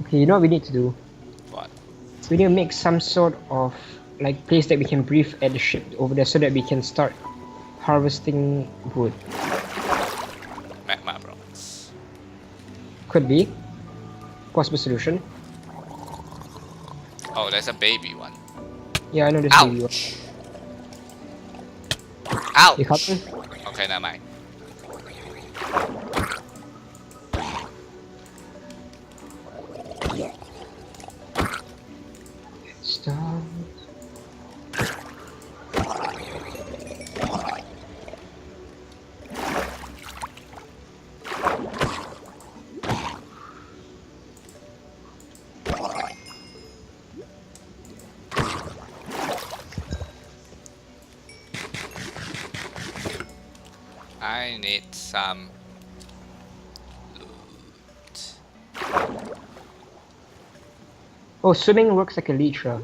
Okay, you know what we need to do? What? We need to make some sort of like place that we can breathe at the ship over there so that we can start harvesting wood. Magma blocks. Could be. Possible solution. Oh, there's a baby one. Yeah, I know this baby one. Ouch! You Ouch! coming? Okay, never mind. Stop. I need some loot. Oh, swimming works like a Elytra,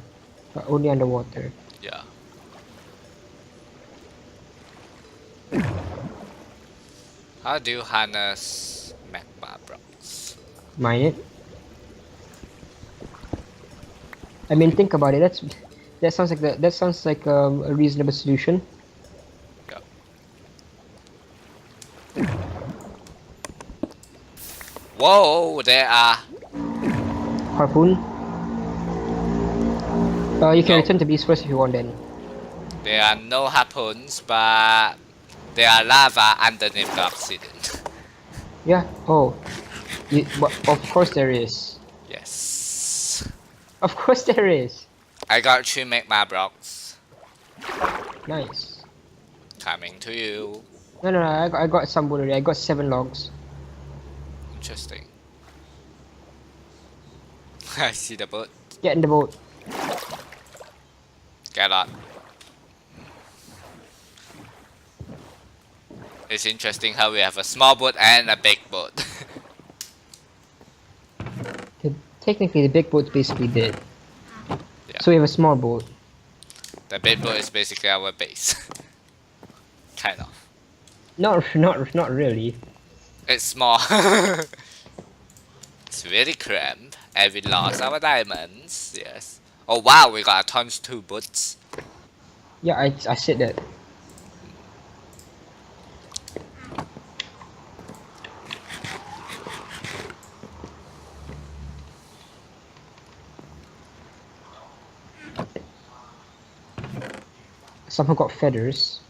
but only underwater. Yeah. How do you harness magma blocks? Mine it. I mean, think about it. That sounds like that sounds like a reasonable solution. Yeah. Whoa, there are. Harpoon. You can No. return to base first if you want. Then. There are no harpoons, but there are lava underneath the obsidian. Yeah. Oh. Of course there is. Yes. Of course there is. I got 2 magma blocks. Nice. Coming to you. No, I got some wood already. I got 7 logs. Interesting. I see the boat. Get in the boat. Get on. It's interesting how we have a small boat and a big boat. Technically, the big boat's basically dead. Yeah. So we have a small boat. The big boat is basically our base. Kind of. Not really. It's small. It's really cramped. And we lost our diamonds. Yes. Oh wow, we got tons 2 boats. Yeah, I said that. Somehow got feathers.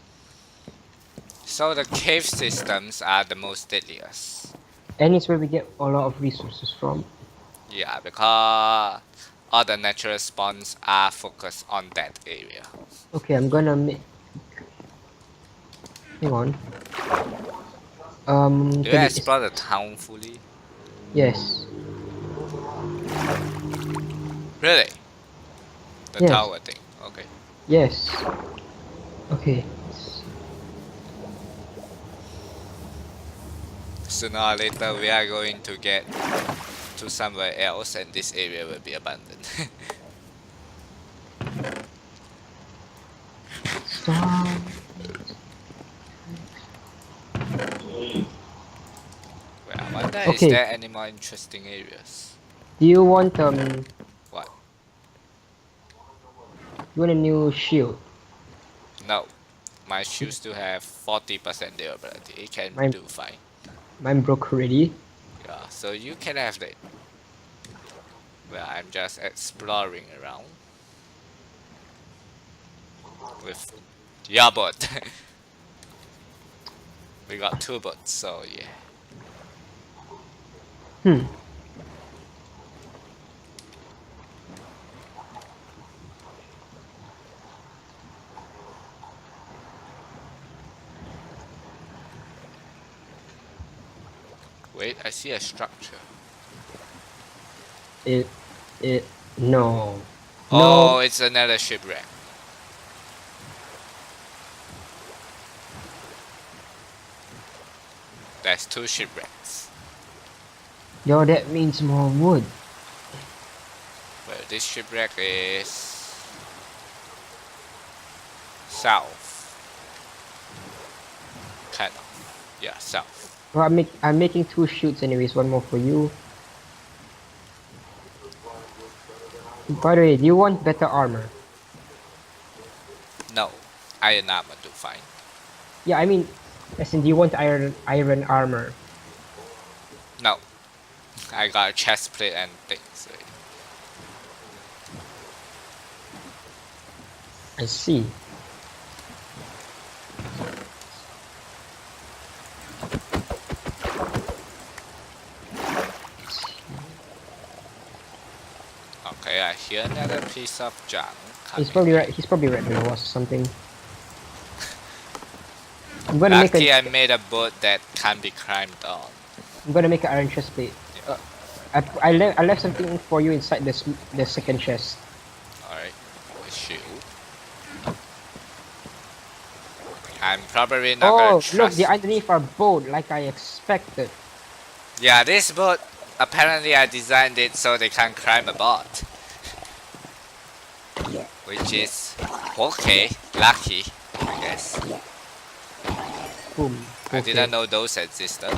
So the cave systems are the most deadliest. And it's where we get a lot of resources from. Yeah, because all the natural spawns are focused on that area. Okay, I'm gonna make. Hang on. Do you explore the town fully? Yes. Really? The Yes. tower thing. Okay. Yes. Okay. Sooner or later we are going to get to somewhere else and this area will be abandoned. Stop. Well, I wonder is Okay. there any more interesting areas? Do you want What? You want a new shield? No. My shoes still have 40% durability. It can Mine- do fine. Mine broke already. Yeah, so you can have that. Well, I'm just exploring around. With your boat. We got 2 boats, so yeah. Wait, I see a structure. No. Oh, it's another shipwreck. There's 2 shipwrecks. Yo, that means more wood. Well, this shipwreck is south. Kind of. Yeah, south. Well, I'm making 2 shoots anyways. One more for you. By the way, do you want better armor? No, iron armor do fine. Yeah, I mean, as in, do you want iron armor? No, I got a chest plate and things. I see. Okay, I hear another piece of junk. He's coming probably in. right. He's probably right below us or something. I'm gonna make Lucky a. I made a boat that can be climbed on. I'm gonna make an iron chest plate. I left something for you inside the second chest. Alright, a shield. I'm probably not gonna Oh, look, trust. they're underneath our boat, like I expected. Yeah, this boat, apparently I designed it so they can climb aboard. Which is okay, lucky, I guess. Boom. I Okay. didn't know those existed.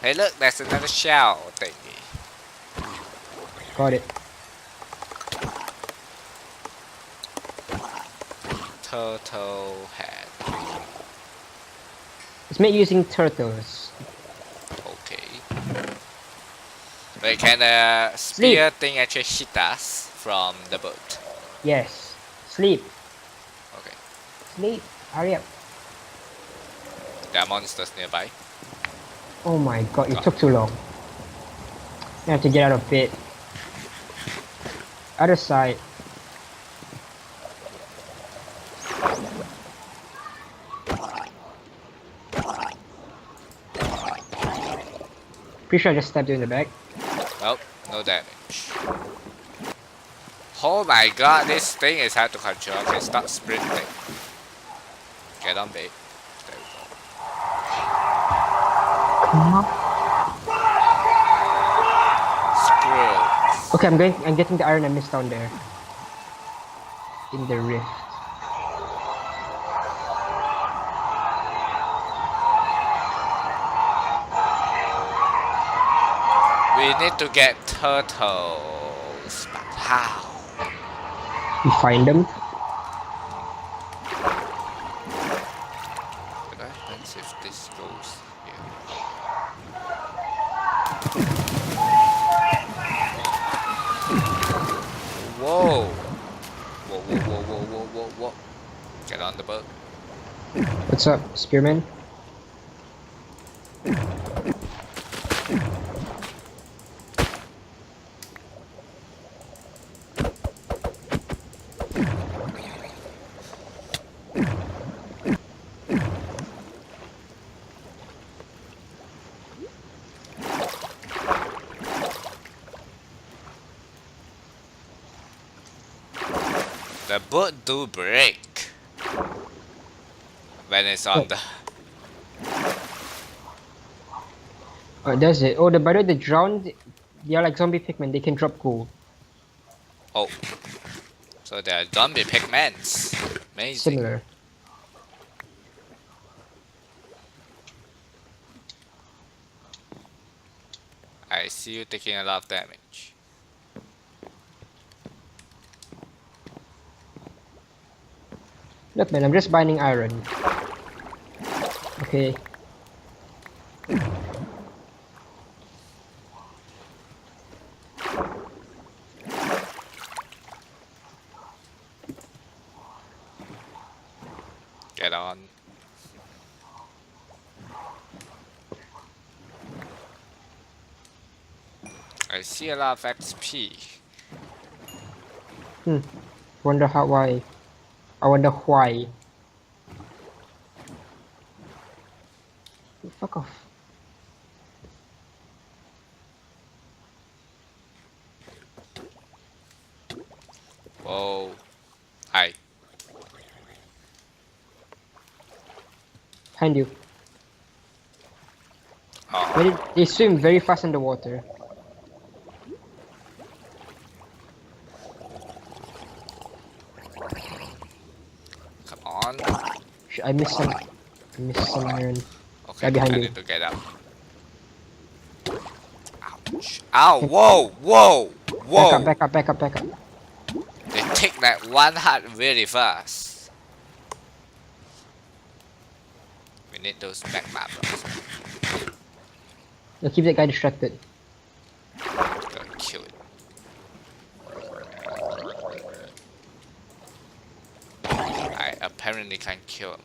Hey look, there's another shell thingy. Got it. Turtle head. It's made using turtles. Okay. Wait, can the spear thing actually hit us from the boat? Yes. Sleep. Okay. Sleep. Hurry up. There are monsters nearby. Oh my god, it took too long. I have to get out of bed. Other side. Pretty sure I just stabbed you in the back. Nope, no damage. Oh my god, this thing is hard to control. Okay, stop sprinting. Get on bait. There we go. Squirrels. Okay, I'm getting the iron and mist down there. In the rift. We need to get turtles. But how? You find them. What happens if this goes here? Whoa! Whoa, whoa, whoa, whoa, whoa, whoa, whoa. Get on the boat. What's up, Spearman? The boat do break when it's on the. Oh, does it? Oh, by the way, the drowned, they are like zombie pigmen. They can drop gold. Oh. So they are zombie pigments. Amazing. Similar. I see you taking a lot of damage. Look, man, I'm just binding iron. Okay. Get on. I see a lot of XP. Wonder how why. I wonder why. Fuck off. Whoa. Hi. Behind you. Oh. They swim very fast in the water. Come on. I missed some. I missed some iron. Okay, Right behind I you. need to get up. Ouch. Ow, whoa, whoa, Whoa! Back up, back up, back up, back up. They take that one heart really fast. We need those magma blocks. Keep that guy distracted. Gotta kill it. I apparently can't kill him.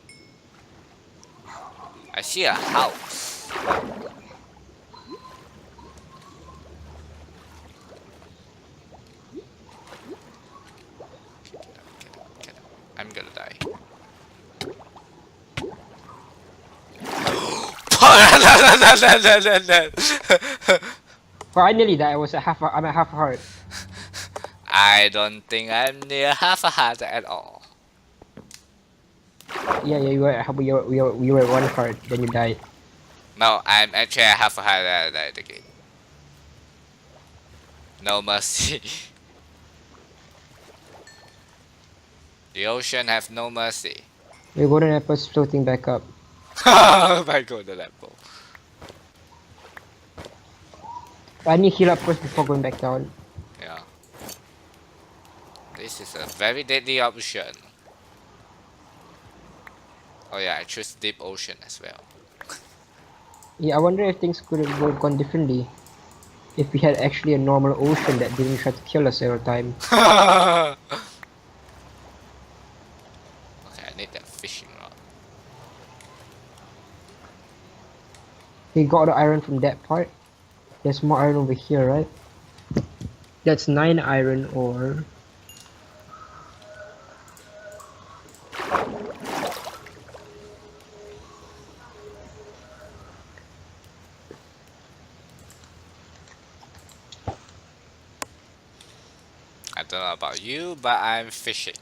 I see a house. Get up. I'm gonna die. Well, I nearly died. I'm at half a heart. I don't think I'm near half a heart at all. Yeah, you were at 1 heart, then you died. No, I'm actually at half a heart and I died again. No mercy. The ocean have no mercy. Your golden apple's floating back up. My golden apple. I need to heal up first before going back down. Yeah. This is a very deadly option. Oh yeah, I choose deep ocean as well. Yeah, I wonder if things could have gone differently. If we had actually a normal ocean that didn't try to kill us every time. Okay, I need that fishing rod. We got the iron from that part. There's more iron over here, right? That's 9 iron ore. I don't know about you, but I'm fishing.